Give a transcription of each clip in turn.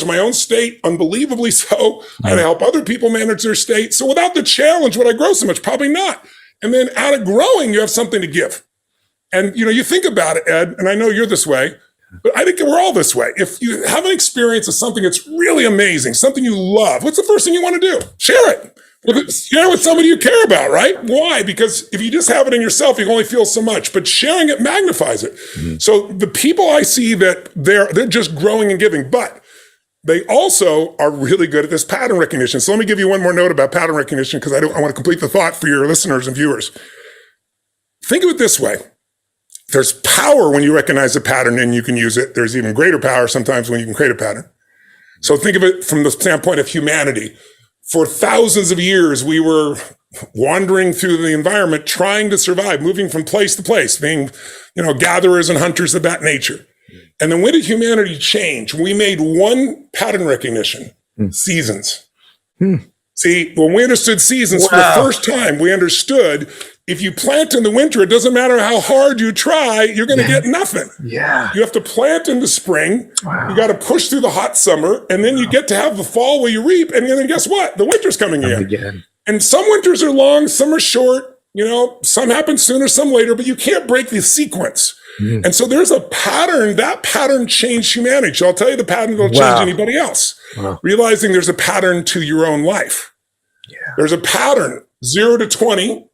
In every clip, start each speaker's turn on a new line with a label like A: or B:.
A: my own state, unbelievably so. I had to help other people manage their state. So without the challenge, would I grow so much? Probably not. And then out of growing, you have something to give. And, you think about it, Ed, and I know you're this way, but I think we're all this way. If you have an experience of something that's really amazing, something you love, what's the first thing you want to do? Share it. Share it with somebody you care about, right? Why? Because if you just have it in yourself, you can only feel so much, but sharing it magnifies it. Mm-hmm. So the people I see that they're just growing and giving, but they also are really good at this pattern recognition. So let me give you one more note about pattern recognition, because I want to complete the thought for your listeners and viewers. Think of it this way. There's power when you recognize a pattern and you can use it. There's even greater power sometimes when you can create a pattern. So think of it from the standpoint of humanity. For thousands of years, we were wandering through the environment, trying to survive, moving from place to place, being, gatherers and hunters of that nature. And then when did humanity change? We made one pattern recognition, seasons. See, when we understood seasons for the first time, we understood if you plant in the winter, it doesn't matter how hard you try, you're going to get nothing. Yeah. You have to plant in the spring. Wow. You got to push through the hot summer, and then you get to have the fall where you reap. And then guess what? The winter's coming in. And some winters are long, some are short. Some happen sooner, some later, but you can't break the sequence. And so there's a pattern. That pattern changed humanity. So I'll tell you the pattern that'll change anybody else. Realizing there's a pattern to your own life. Yeah. There's a pattern. 0 to 20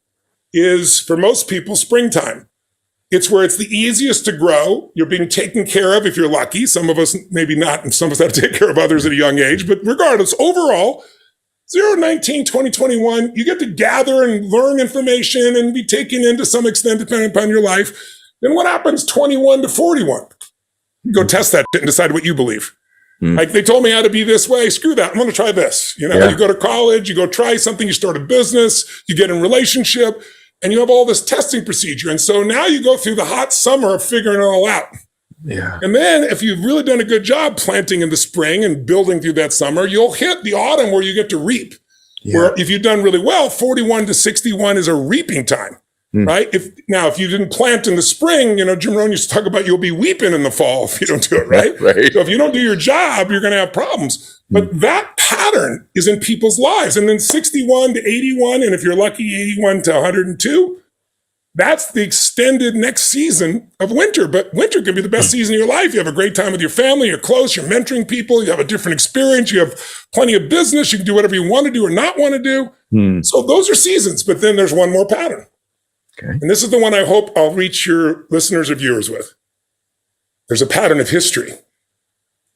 A: is, for most people, springtime. It's where it's the easiest to grow. You're being taken care of if you're lucky. Some of us, maybe not, and some of us have to take care of others at a young age. But regardless, overall, 0, 19, 20, 21, you get to gather and learn information and be taken in to some extent, depending upon your life. Then what happens 21 to 41? You go test that shit and decide what you believe. Like they told me how to be this way. Screw that. I'm going to try this. You go to college, you go try something, you start a business, you get in a relationship, and you have all this testing procedure. And so now you go through the hot summer of figuring it all out. Yeah. And then if you've really done a good job planting in the spring and building through that summer, you'll hit the autumn where you get to reap. Yeah. Where if you've done really well, 41 to 61 is a reaping time. Right? If you didn't plant in the spring, Jim Rohn used to talk about you'll be weeping in the fall if you don't do it, right? Right. So if you don't do your job, you're going to have problems. But that pattern is in people's lives. And then 61 to 81, and if you're lucky, 81 to 102, that's the extended next season of winter. But winter can be the best season of your life. You have a great time with your family, you're close, you're mentoring people, you have a different experience, you have plenty of business, you can do whatever you want to do or not want to do. So those are seasons, but then there's one more pattern. Okay. And this is the one I hope I'll reach your listeners or viewers with. There's a pattern of history.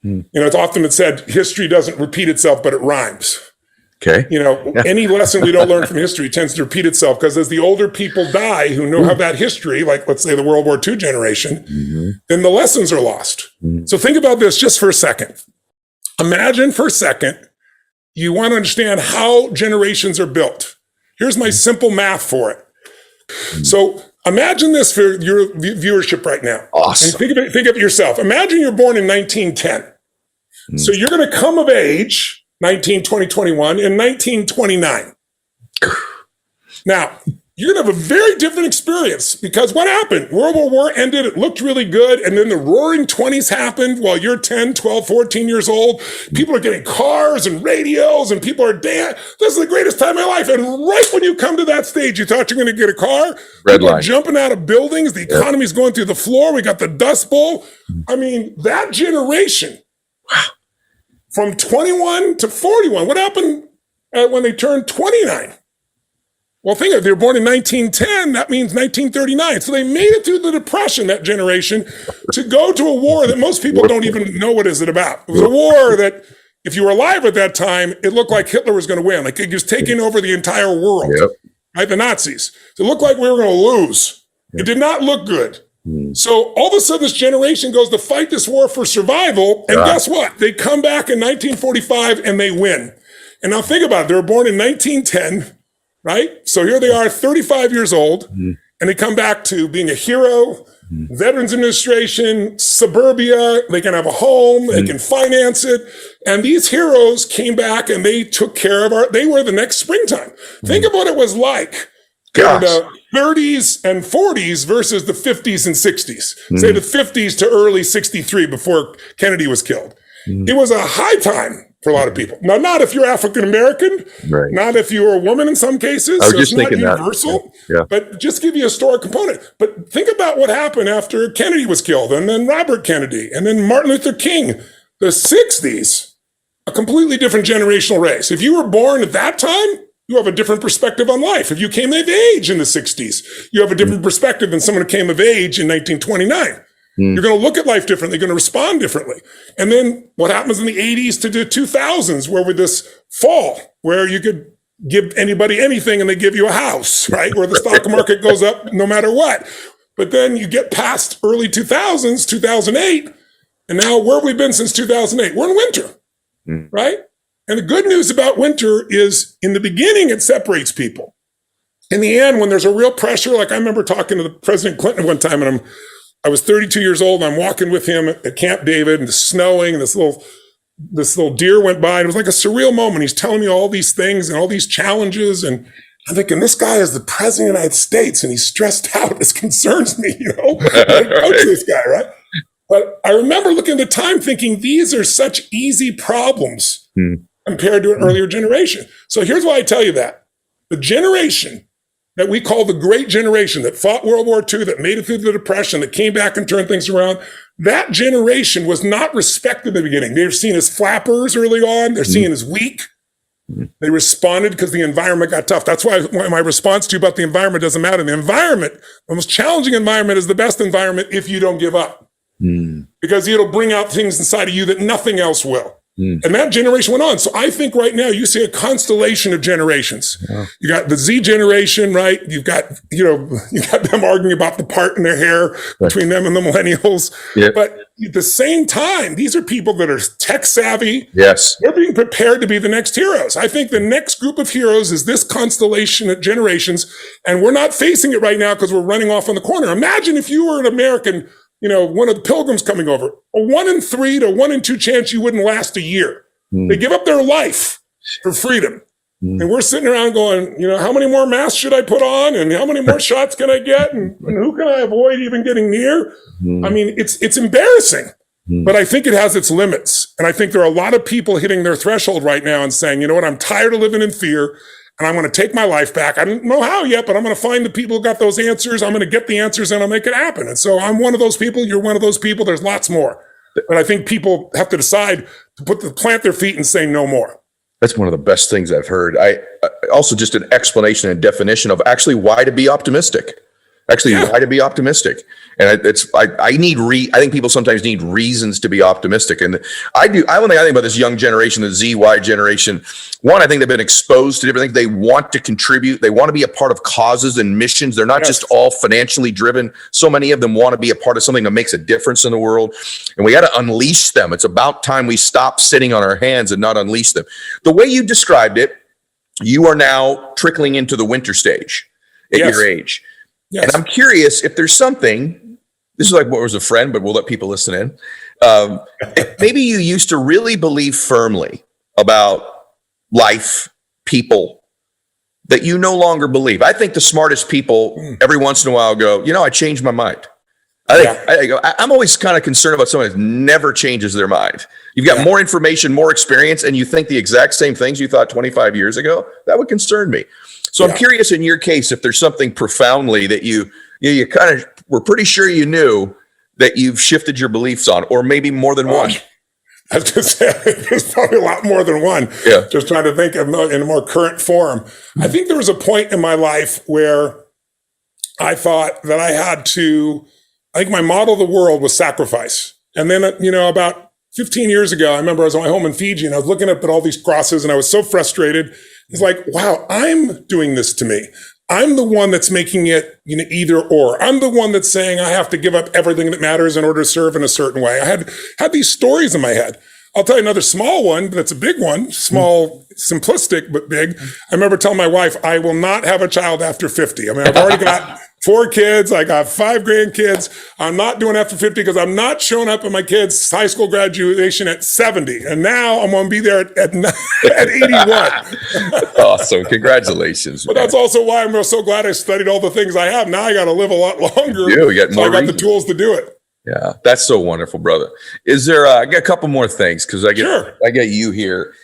A: It's often said history doesn't repeat itself, but it rhymes. Okay. Any lesson we don't learn from history tends to repeat itself, because as the older people die who have that history, like let's say the World War II generation, then the lessons are lost. So think about this just for a second. Imagine for a second, you want to understand how generations are built. Here's my simple math for it. So imagine this for your viewership right now. Awesome. And think of it yourself. Imagine you're born in 1910. So you're going to come of age, 19, 20, 21, in 1929. Now, you're going to have a very different experience, because what happened? World War I ended, it looked really good, and then the roaring 20s happened while you're 10, 12, 14 years old. People are getting cars and radios, and people are, this is the greatest time of my life. And right when you come to that stage, you thought you're going to get a car. People are jumping out of buildings. The economy's going through the floor. We got the Dust Bowl. I mean, that generation, from 21 to 41, what happened when they turned 29? Well, think of it. They were born in 1910. That means 1939. So they made it through the Depression, that generation, to go to a war that most people don't even know what is it about. It was a war that, if you were alive at that time, it looked like Hitler was going to win. Like he was taking over the entire world, right? The Nazis. It looked like we were going to lose. It did not look good. So all of a sudden, this generation goes to fight this war for survival. And guess what? They come back in 1945 and they win. And now think about it. They were born in 1910. Right? So here they are, 35 years old, and they come back to being a hero, Veterans Administration, suburbia, they can have a home, they can finance it. And these heroes came back and they took care of they were the next springtime. Think of what it was like in the 30s and 40s versus the 50s and 60s. Say the 50s to early 63 before Kennedy was killed. It was a high time for a lot of people. Now, not if you're African American,
B: Right.
A: not if you're a woman in some cases.
B: I was
A: so
B: just
A: it's not
B: thinking that.
A: universal,
B: Yeah.
A: but just give you a historic component. But think about what happened after Kennedy was killed, and then Robert Kennedy, and then Martin Luther King. The 60s, a completely different generational race. If you were born at that time, you have a different perspective on life. If you came of age in the 60s, you have a different perspective than someone who came of age in 1929. You're going to look at life differently. You're going to respond differently. And then what happens in the 80s to the 2000s, where with this fall, where you could give anybody anything and they give you a house, right? Where the stock market goes up no matter what. But then you get past early 2000s, 2008, and now where have we been since 2008? We're in winter, right? And the good news about winter is in the beginning, it separates people. In the end, when there's a real pressure, like I remember talking to the President Clinton one time, and I was 32 years old, and I'm walking with him at Camp David, and it's snowing, and this little deer went by, and it was like a surreal moment. He's telling me all these things and all these challenges, and I'm thinking, this guy is the president of the United States, and he's stressed out. This concerns me, I coach this guy, right? But I remember looking at the time thinking, these are such easy problems compared to an earlier generation. So here's why I tell you that. The generation that we call the Great Generation, that fought World War II, that made it through the Depression, that came back and turned things around, that generation was not respected in the beginning. They were seen as flappers early on. They're seen as weak. They responded because the environment got tough. That's why my response to you about the environment doesn't matter. The environment, the most challenging environment, is the best environment if you don't give up. Because it'll bring out things inside of you that nothing else will. And that generation went on. So I think right now you see a constellation of generations. You got the Z generation, right? You've got, you got them arguing about the part in their hair between them and the millennials. But at the same time, these are people that are tech savvy.
B: Yes.
A: They're being prepared to be the next heroes. I think the next group of heroes is this constellation of generations. And we're not facing it right now because we're running off on the corner. Imagine if you were an American, one of the pilgrims coming over, a 1 in 3 to 1 in 2 chance you wouldn't last a year. They give up their life for freedom. And we're sitting around going, how many more masks should I put on? And how many more shots can I get? And who can I avoid even getting near? I mean, it's embarrassing, but I think it has its limits. And I think there are a lot of people hitting their threshold right now and saying, you know what, I'm tired of living in fear. And I'm going to take my life back. I don't know how yet, but I'm going to find the people who got those answers. I'm going to get the answers and I'll make it happen. And so I'm one of those people. You're one of those people. There's lots more. But I think people have to decide to plant their feet and say no more.
B: That's one of the best things I've heard. I also just an explanation and definition of actually why to be optimistic. Why to be optimistic. And I think people sometimes need reasons to be optimistic. And I think about this young generation, the ZY generation. One, I think they've been exposed to different things. They want to contribute. They want to be a part of causes and missions. They're not just all financially driven. So many of them want to be a part of something that makes a difference in the world. And we got to unleash them. It's about time we stop sitting on our hands and not unleash them. The way you described it, you are now trickling into the winter stage at your age. Yes. And I'm curious if there's something, this is like what was a friend, but we'll let people listen in. Maybe you used to really believe firmly about life, people, that you no longer believe. I think the smartest people every once in a while go, I changed my mind. I'm always kind of concerned about someone that never changes their mind. You've got more information, more experience, and you think the exact same things you thought 25 years ago. That would concern me. So I'm curious in your case, if there's something profoundly that you kind of were pretty sure you knew that you've shifted your beliefs on, or maybe more than one.
A: I was going to say, there's probably a lot more than one.
B: Yeah.
A: Just trying to think of in a more current form. I think there was a point in my life where I thought that I think my model of the world was sacrifice. And then, about 15 years ago, I remember I was on my home in Fiji and I was looking up at all these crosses and I was so frustrated. It's like, wow, I'm doing this to me. I'm the one that's making it, either or. I'm the one that's saying I have to give up everything that matters in order to serve in a certain way. I had these stories in my head. I'll tell you another small one, but it's a big one. Small, simplistic, but big. I remember telling my wife, I will not have a child after 50. I mean, I've already got 4 kids. I got 5 grandkids. I'm not doing after 50 because I'm not showing up at my kids' high school graduation at 70. And now I'm going to be there at 81.
B: Awesome. Congratulations.
A: But that's also why I'm so glad I studied all the things I have. Now I got to live a lot longer.
B: You got more
A: I got the tools to do it.
B: Yeah, that's so wonderful, brother. Is there? I got a couple more things because I get you here.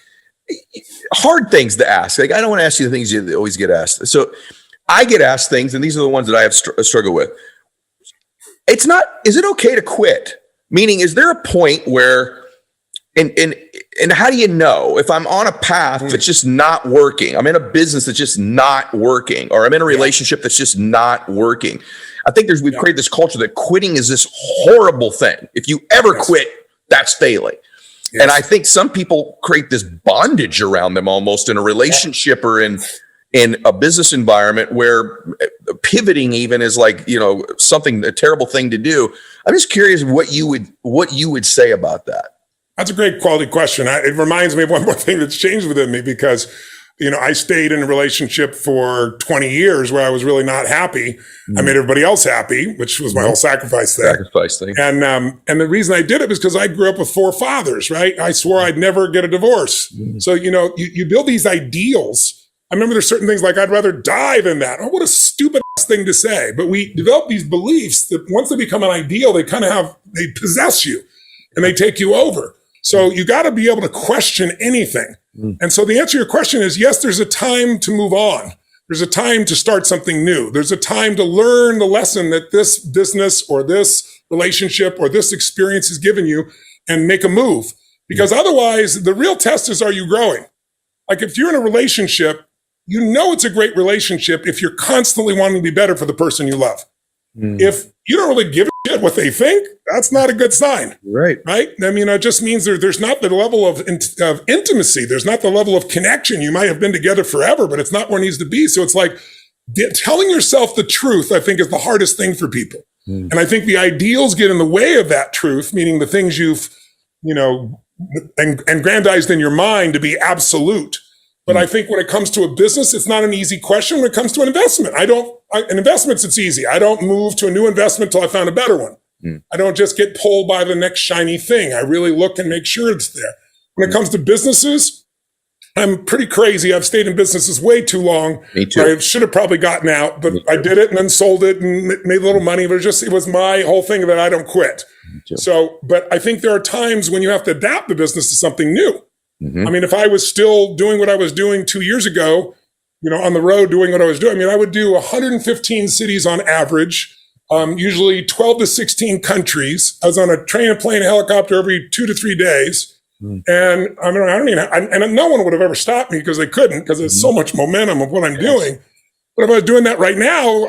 B: Hard things to ask. Like I don't want to ask you the things you always get asked. So I get asked things, and these are the ones that I have struggle with. It's not. Is it okay to quit? Meaning, is there a point where, and how do you know if I'm on a path that's just not working? I'm in a business that's just not working, or I'm in a relationship that's just not working. I think we've created this culture that quitting is this horrible thing. If you ever quit, that's failing. Yes. And I think some people create this bondage around them almost in a relationship or in a business environment where pivoting even is like, a terrible thing to do. I'm just curious what you would say about that.
A: That's a great quality question. It reminds me of one more thing that's changed within me because, I stayed in a relationship for 20 years where I was really not happy. I made everybody else happy, which was my whole sacrifice thing. And the reason I did it was because I grew up with 4 fathers, right? I swore I'd never get a divorce. So, you build these ideals. I remember there's certain things like I'd rather die than that. Oh, what a stupid ass thing to say. But we develop these beliefs that once they become an ideal, they possess you and they take you over. So you got to be able to question anything. And so the answer to your question is, yes, there's a time to move on. There's a time to start something new. There's a time to learn the lesson that this business or this relationship or this experience has given you and make a move. Because otherwise, the real test is, are you growing? Like if you're in a relationship, it's a great relationship if you're constantly wanting to be better for the person you love. If you don't really give a shit what they think, that's not a good sign. Right. I mean, it just means there's not the level of intimacy. There's not the level of connection. You might have been together forever, but it's not where it needs to be. So it's like telling yourself the truth, I think, is the hardest thing for people. And I think the ideals get in the way of that truth, meaning the things you've, aggrandized in your mind to be absolute. But I think when it comes to a business, it's not an easy question. When it comes to an investment, in investments, it's easy. I don't move to a new investment till I found a better one. I don't just get pulled by the next shiny thing. I really look and make sure it's there. When it comes to businesses, I'm pretty crazy. I've stayed in businesses way too long. Me too. I should have probably gotten out, but I did it and then sold it and made a little money. But it was my whole thing that I don't quit. So, but I think there are times when you have to adapt the business to something new. I mean, if I was still doing what I was doing 2 years ago, on the road doing what I was doing, I mean, I would do 115 cities on average, usually 12 to 16 countries. I was on a train, a plane, a helicopter every 2 to 3 days. And I mean, and no one would have ever stopped me because they couldn't, because there's so much momentum of what I'm doing. But if I was doing that right now,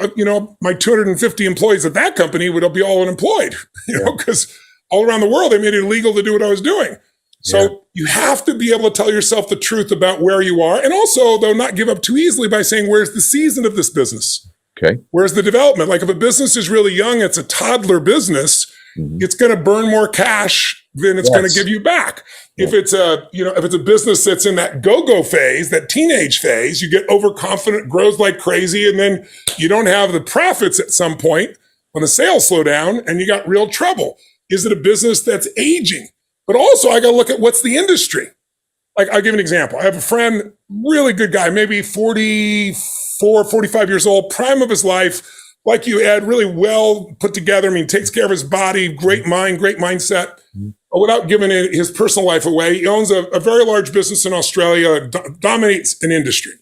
A: my 250 employees at that company would be all unemployed, because all around the world, they made it illegal to do what I was doing. So you have to be able to tell yourself the truth about where you are. And also, though, not give up too easily by saying, where's the season of this business? Okay. Where's the development? Like if a business is really young, it's a toddler business, it's going to burn more cash than it's going to give you back. If it's if it's a business that's in that go-go phase, that teenage phase, you get overconfident, grows like crazy, and then you don't have the profits at some point when the sales slow down and you got real trouble. Is it a business that's aging? But also, I got to look at what's the industry. Like, I'll give an example. I have a friend, really good guy, maybe 44, 45 years old, prime of his life, like you, Ed, really well put together. I mean, takes care of his body, great mind, great mindset. Without giving his personal life away, he owns a very large business in Australia, dominates an industry.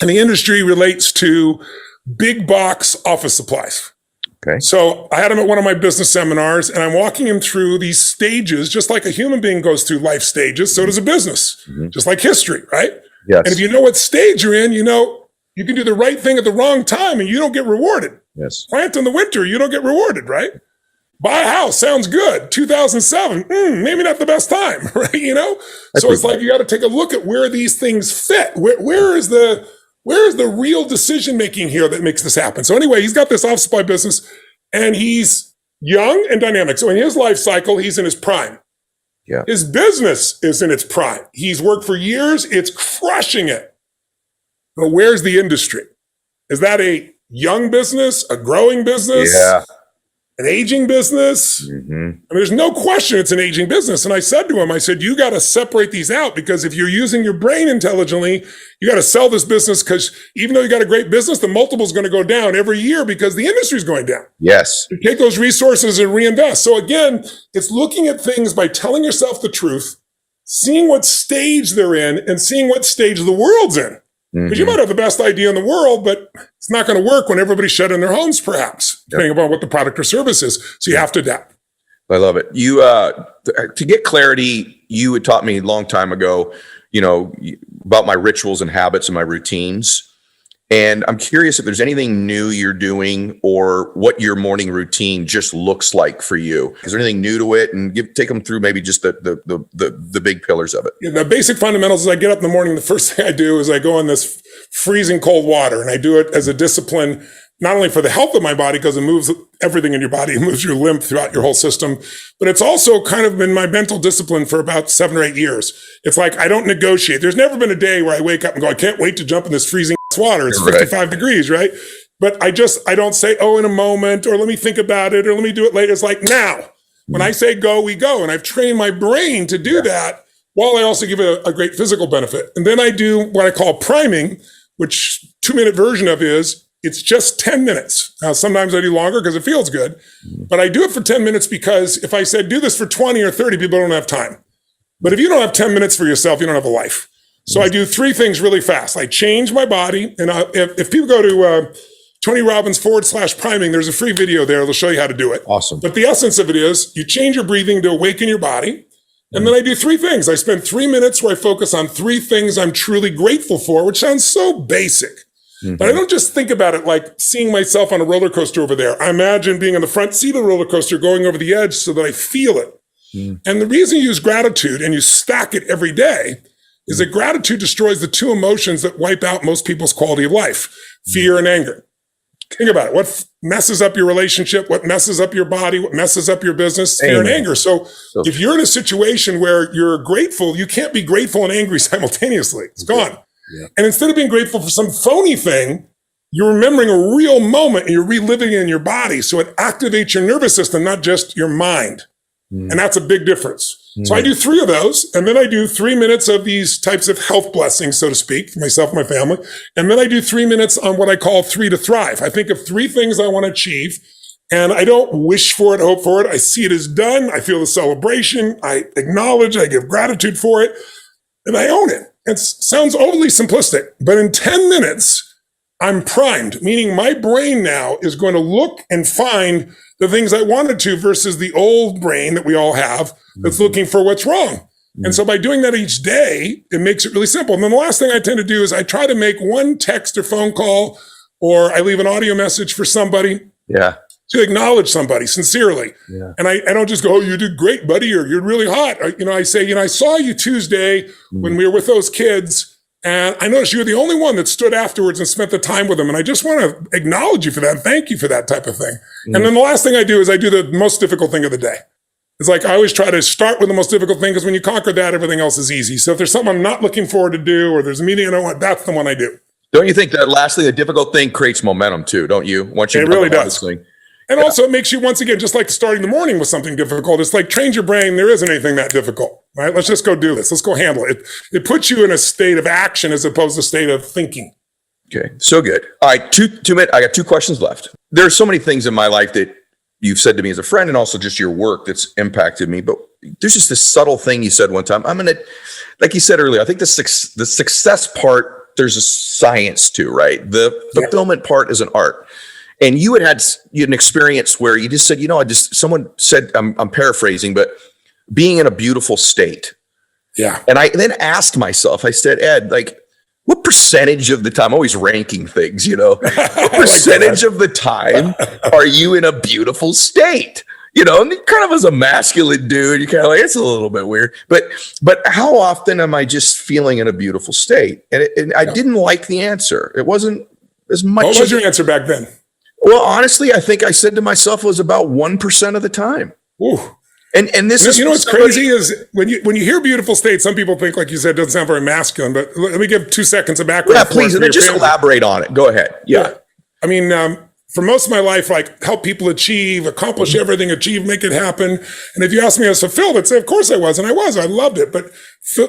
A: And the industry relates to big box office supplies. Okay. So I had him at one of my business seminars, and I'm walking him through these stages, just like a human being goes through life stages. So does a business, just like history, right? Yes. And if you know what stage you're in, you can do the right thing at the wrong time and you don't get rewarded. Yes. Plant in the winter, you don't get rewarded, right? Buy a house, sounds good. 2007, maybe not the best time, right? So it's like you got to take a look at where these things fit. Where is the real decision making here that makes this happen? So anyway, he's got this office supply business and he's young and dynamic. So in his life cycle, he's in his prime. Yeah. His business is in its prime. He's worked for years. It's crushing it. But where's the industry? Is that a young business, a growing business? Yeah. an aging business.
B: Mm-hmm.
A: I mean, there's no question it's an aging business. And I said to him, I said, you got to separate these out, because if you're using your brain intelligently, you got to sell this business, because even though you got a great business, the multiple is going to go down every year because the industry is going down.
B: Yes.
A: You take those resources and reinvest. So again, it's looking at things by telling yourself the truth, seeing what stage they're in, and seeing what stage the world's in. Because you might have the best idea in the world, but it's not going to work when everybody's shut in their homes, perhaps, depending upon what the product or service is. So you have to adapt.
B: I love it. You, to get clarity, you had taught me a long time ago, about my rituals and habits and my routines. And I'm curious if there's anything new you're doing, or what your morning routine just looks like for you. Is there anything new to it? And take them through maybe just the big pillars of it.
A: Yeah, the basic fundamentals is I get up in the morning. The first thing I do is I go in this freezing cold water, and I do it as a discipline, not only for the health of my body, because it moves everything in your body, it moves your lymph throughout your whole system, but it's also kind of been my mental discipline for about 7 or 8 years. It's like, I don't negotiate. There's never been a day where I wake up and go, I can't wait to jump in this freezing water. It's 55 degrees, right? But I don't say, oh, in a moment, or let me think about it, or let me do it later. It's like now. When I say go, we go. And I've trained my brain to do that, while I also give it a great physical benefit. And then I do what I call priming, which 2-minute version of it's just 10 minutes. Now, sometimes I do longer because it feels good, but I do it for 10 minutes because if I said do this for 20 or 30, people don't have time. But if you don't have 10 minutes for yourself, you don't have a life. So I do 3 things really fast. I change my body. And if people go to Tony Robbins /priming, there's a free video there. They'll show you how to do it.
B: Awesome.
A: But the essence of it is you change your breathing to awaken your body. And then I do 3 things. I spend 3 minutes where I focus on 3 things I'm truly grateful for, which sounds so basic. But I don't just think about it like seeing myself on a roller coaster over there. I imagine being in the front seat of the roller coaster, going over the edge so that I feel it. And the reason you use gratitude and you stack it every day is that gratitude destroys the 2 emotions that wipe out most people's quality of life, fear and anger. Think about it. What messes up your relationship? What messes up your body? What messes up your business? Fear and anger. So if you're in a situation where you're grateful, you can't be grateful and angry simultaneously. It's gone. Yeah. And instead of being grateful for some phony thing, you're remembering a real moment and you're reliving it in your body. So it activates your nervous system, not just your mind. And that's a big difference. So I do 3 of those. And then I do 3 minutes of these types of health blessings, so to speak, for myself and my family. And then I do 3 minutes on what I call 3 to thrive. I think of 3 things I want to achieve. And I don't wish for it, hope for it. I see it as done. I feel the celebration. I acknowledge, I give gratitude for it, and I own it. It sounds overly simplistic, but in 10 minutes, I'm primed, meaning my brain now is going to look and find the things I wanted to versus the old brain that we all have that's looking for what's wrong. And so by doing that each day, it makes it really simple. And then the last thing I tend to do is I try to make 1 text or phone call, or I leave an audio message for somebody.
B: Yeah.
A: To acknowledge somebody sincerely.
B: Yeah.
A: And I don't just go, oh, you did great, buddy, or you're really hot. I say, I saw you Tuesday when we were with those kids, and I noticed you were the only one that stood afterwards and spent the time with them. And I just want to acknowledge you for that and thank you for that type of thing. And then the last thing I do is I do the most difficult thing of the day. It's like I always try to start with the most difficult thing, because when you conquer that, everything else is easy. So if there's something I'm not looking forward to do, or there's a meeting I don't want, that's the one I do.
B: Don't you think that lastly, the difficult thing creates momentum too, don't you? Once you
A: it really does. And also it makes you, once again, just like starting the morning with something difficult, it's like train your brain. There isn't anything that difficult, right? Let's just go do this. Let's go handle it. It puts you in a state of action as opposed to a state of thinking.
B: Okay. So good. All right. 2 minutes. I got 2 questions left. There are so many things in my life that you've said to me as a friend, and also just your work that's impacted me. But there's just this subtle thing you said one time. Like you said earlier, I think the success part, there's a science to, right? The fulfillment part is an art. And you had an experience where you just said, someone said, I'm paraphrasing, but being in a beautiful state.
A: Yeah.
B: And I then asked myself, I said, Ed, like, what percentage of the time, I'm always ranking things, what percentage of the time are you in a beautiful state? And kind of as a masculine dude, you're kind of like, it's a little bit weird, but how often am I just feeling in a beautiful state? And I didn't like the answer. It wasn't as much.
A: What was your answer back then?
B: Well, honestly, I think I said to myself, it was about 1% of the time.
A: Ooh.
B: And this is,
A: what's crazy is when you hear beautiful state, some people think, like you said, it doesn't sound very masculine, but let me give 2 seconds of background.
B: Yeah, please. And then just elaborate on it. Go ahead. Yeah.
A: I mean, for most of my life, like help people accomplish everything, make it happen. And if you ask me, I was fulfilled, I'd say, of course I was. And I loved it. But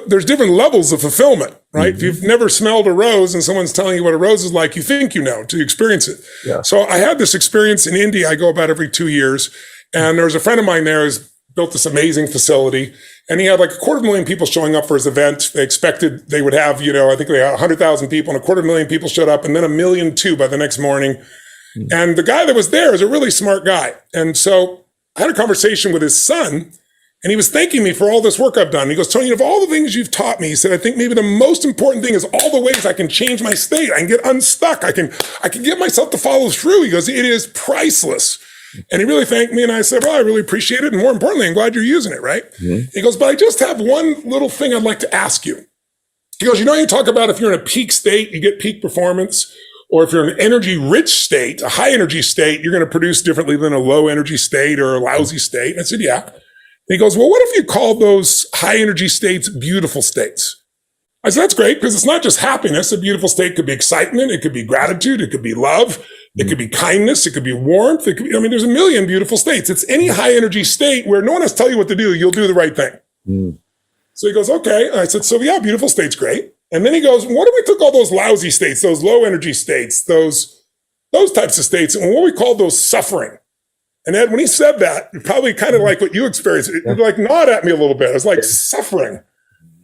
A: there's different levels of fulfillment, right? If you've never smelled a rose and someone's telling you what a rose is like, you think you know to experience it.
B: Yeah.
A: So I had this experience in India. I go about every 2 years. And there was a friend of mine there who's built this amazing facility. And he had like 250,000 people showing up for his event. They expected they would have, I think they had 100,000 people and 250,000 people showed up and then 1.2 million by the next morning. And the guy that was there is a really smart guy. And so I had a conversation with his son and he was thanking me for all this work I've done. He goes, Tony, of all the things you've taught me, he said, I think maybe the most important thing is all the ways I can change my state. I can get unstuck. I can get myself to follow through. He goes, it is priceless. And he really thanked me. And I said, well, I really appreciate it. And more importantly, I'm glad you're using it, right? He goes, but I just have one little thing I'd like to ask you. He goes, you talk about if you're in a peak state, you get peak performance. Or if you're in an energy-rich state, a high-energy state, you're going to produce differently than a low-energy state or a lousy state. And I said, yeah. And he goes, well, what if you call those high-energy states beautiful states? I said, that's great, because it's not just happiness. A beautiful state could be excitement. It could be gratitude. It could be love. It could be kindness. It could be warmth. It could be, there's a million beautiful states. It's any high-energy state where no one has to tell you what to do. You'll do the right thing. So he goes, okay. And I said, so yeah, beautiful state's great. And then he goes, what if we took all those lousy states, those low energy states, those types of states, and what we call those suffering? And Ed, when he said that, probably kind of like what you experienced, it like gnawed at me a little bit. I was like, suffering.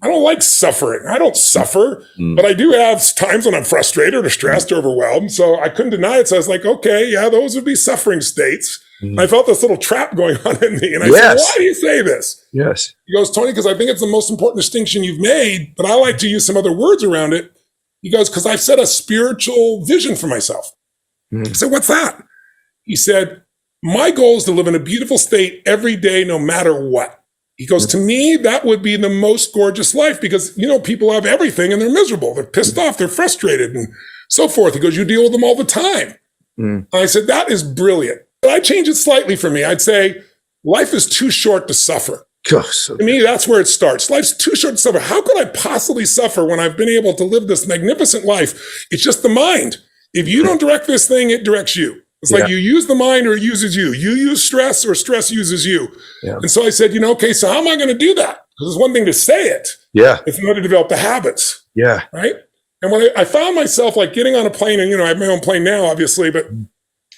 A: I don't like suffering. I don't suffer, but I do have times when I'm frustrated or stressed or overwhelmed. So I couldn't deny it. So I was like, okay, yeah, those would be suffering states. I felt this little trap going on in me. And I said, why do you say this?
B: Yes.
A: He goes, Tony, because I think it's the most important distinction you've made, but I like to use some other words around it. He goes, because I've set a spiritual vision for myself. I said, what's that? He said, my goal is to live in a beautiful state every day, no matter what. He goes, to me, that would be the most gorgeous life because, people have everything and they're miserable. They're pissed off. They're frustrated and so forth. He goes, you deal with them all the time. And I said, that is brilliant. I change it slightly for me. I'd say life is too short to suffer. To me, that's where it starts. Life's too short to suffer. How could I possibly suffer when I've been able to live this magnificent life? It's just the mind. If you don't direct this thing, it directs you. It's like you use the mind or it uses you. You use stress or stress uses you. And so I said, okay, so how am I going to do that? Because it's one thing to say it. It's another to develop the habits. Right? And when I found myself like getting on a plane, and I have my own plane now, obviously, but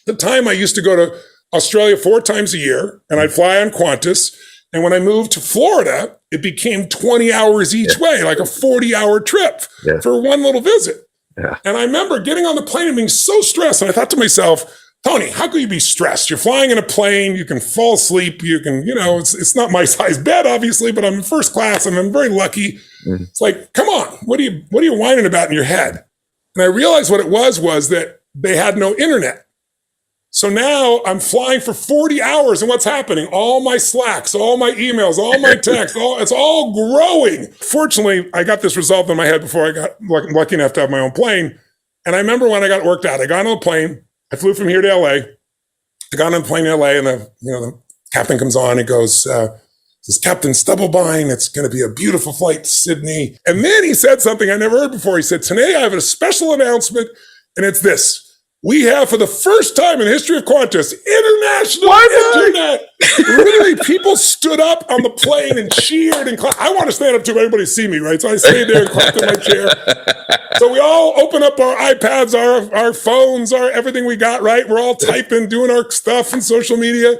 A: the time I used to go to Australia 4 times a year and I'd fly on Qantas. And when I moved to Florida, it became 20 hours each way, like a 40-hour trip for one little visit. And I remember getting on the plane and being so stressed. And I thought to myself, Tony, how could you be stressed? You're flying in a plane. You can fall asleep. You can, it's not my size bed, obviously, but I'm in first class and I'm very lucky. It's like, come on, what are you whining about in your head? And I realized what it was that they had no internet. So now I'm flying for 40 hours and what's happening? All my Slacks, all my emails, all my texts, it's all growing. Fortunately, I got this resolved in my head before I got lucky enough to have my own plane. And I remember when I got worked out, I got on a plane. I flew from here to LA. I got on a plane in LA and the captain comes on and goes, says, Captain Stubblebine, it's going to be a beautiful flight to Sydney. And then he said something I never heard before. He said, today I have a special announcement and it's this. We have, for the first time in the history of Qantas, international internet. Literally, people stood up on the plane and cheered and clapped. I want to stand up too, but everybody see me, right? So I stayed there and clapped in my chair. So we all open up our iPads, our phones, everything we got, right? We're all typing, doing our stuff in social media.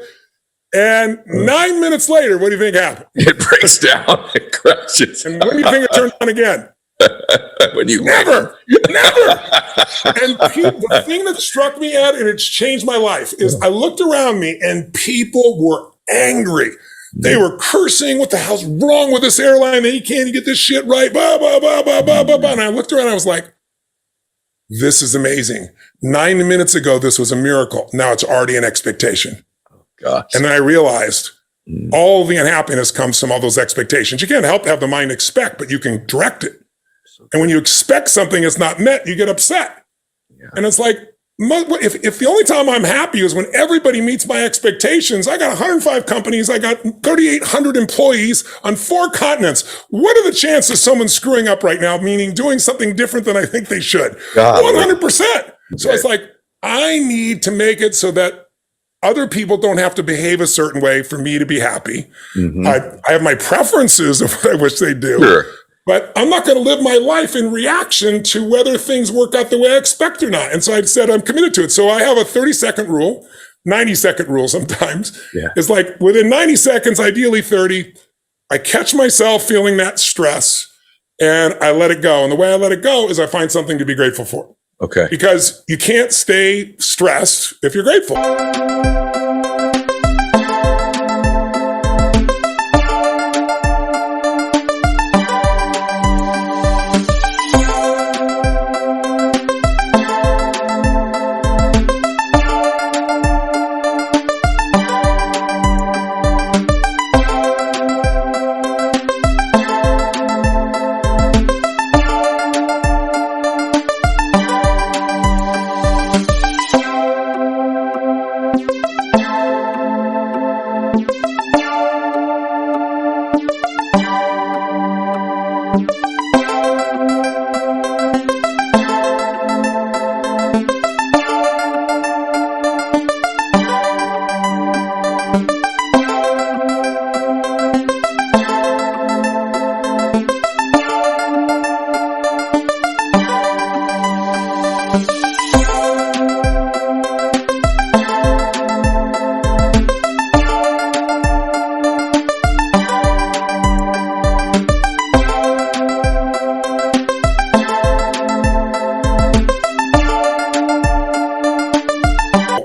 A: And 9 minutes later, what do you think happened?
B: It breaks down. It crashes.
A: And when do you think it turned on again?
B: When you
A: never. And the thing that struck me, Ed, and it's changed my life, is I looked around me and people were angry. They were cursing. What the hell's wrong with this airline? You can't get this shit right. Blah, blah, blah, blah, blah, blah, blah. And I looked around and I was like, this is amazing. 9 minutes ago, this was a miracle. Now it's already an expectation.
B: Gosh.
A: And then I realized all the unhappiness comes from all those expectations. You can't help have the mind expect, but you can direct it. And when you expect something that's not met, you get upset. And it's like, if the only time I'm happy is when everybody meets my expectations, I got 105 companies, I got 3,800 employees on 4 continents. What are the chances someone's screwing up right now, meaning doing something different than I think they should? 100%. So it's like, I need to make it so that other people don't have to behave a certain way for me to be happy. I have my preferences of what I wish they do,
B: Sure.
A: but I'm not going to live my life in reaction to whether things work out the way I expect or not. And so I said, I'm committed to it. So I have a 30-second rule, 90-second rule sometimes.
B: Yeah.
A: It's like within 90 seconds, ideally 30, I catch myself feeling that stress and I let it go. And the way I let it go is I find something to be grateful for.
B: Okay.
A: Because you can't stay stressed if you're grateful.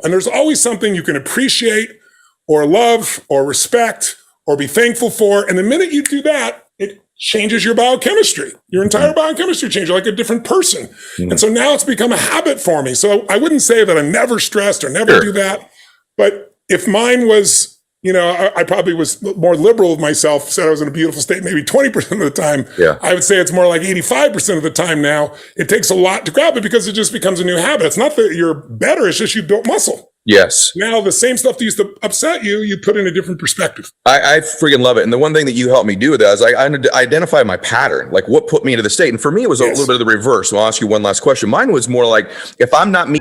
A: And there's always something you can appreciate or love or respect or be thankful for. And the minute you do that, it changes your biochemistry. Your entire biochemistry changes. You're like a different person. And so now it's become a habit for me. So I wouldn't say that I'm never stressed or never do that. But if mine was, I probably was more liberal with myself, said I was in a beautiful state maybe 20% of the time.
B: Yeah.
A: I would say it's more like 85% of the time now. It takes a lot to grab it because it just becomes a new habit. It's not that you're better, it's just you built muscle.
B: Yes.
A: Now the same stuff that used to upset you, you put in a different perspective.
B: I freaking love it. And the one thing that you helped me do with that is I identify my pattern, like what put me into the state. And for me, it was a little bit of the reverse. So I'll ask you one last question. Mine was more like, if I'm not me.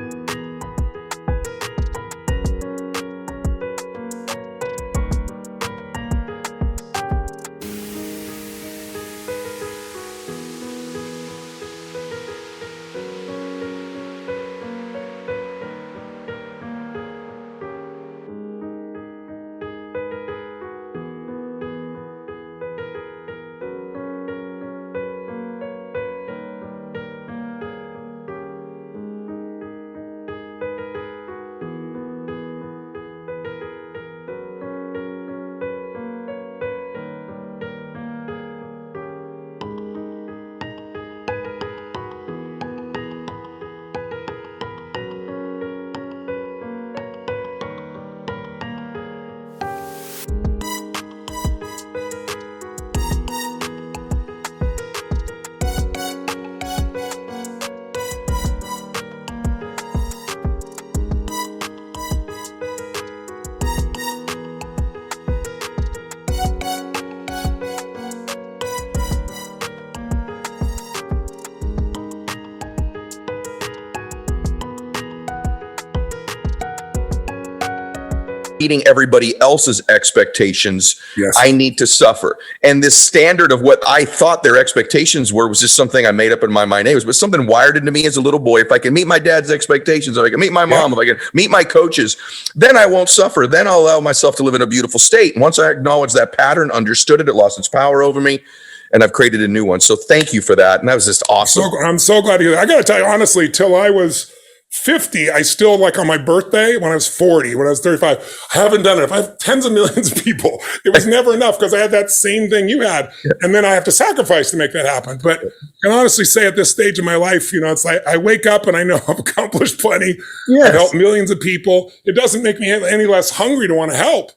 B: Meeting everybody else's expectations, I need to suffer. And this standard of what I thought their expectations were was just something I made up in my mind. It was something wired into me as a little boy. If I can meet my dad's expectations, if I can meet my mom, if I can meet my coaches, then I won't suffer. Then I'll allow myself to live in a beautiful state. And once I acknowledged that pattern, understood it, it lost its power over me, and I've created a new one. So thank you for that. And that was just awesome.
A: I'm so glad to hear that. I got to tell you, honestly, till I was 50, I still, like on my birthday, when I was 40, when I was 35, I haven't done it. If I have tens of millions of people, it was never enough because I had that same thing you had. And then I have to sacrifice to make that happen. But I can honestly say at this stage of my life, it's like I wake up and I know I've accomplished plenty. I've helped millions of people. It doesn't make me any less hungry to want to help,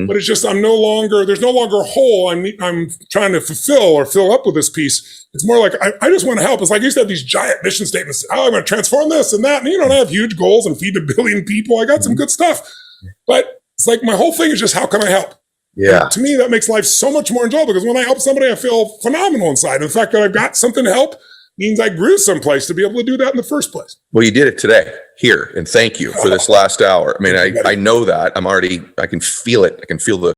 A: but it's just, there's no longer a hole I'm trying to fulfill or fill up with this piece. It's more like, I just want to help. It's like I used to have these giant mission statements. Oh, I'm going to transform this and that. And I have huge goals and feed 1 billion people. I got some good stuff. But it's like my whole thing is just, how can I help?
B: Yeah.
A: And to me, that makes life so much more enjoyable because when I help somebody, I feel phenomenal inside. And the fact that I've got something to help means I grew someplace to be able to do that in the first place.
B: Well, you did it today here, and thank you for this last hour. I mean, I know that I can feel it. I can feel the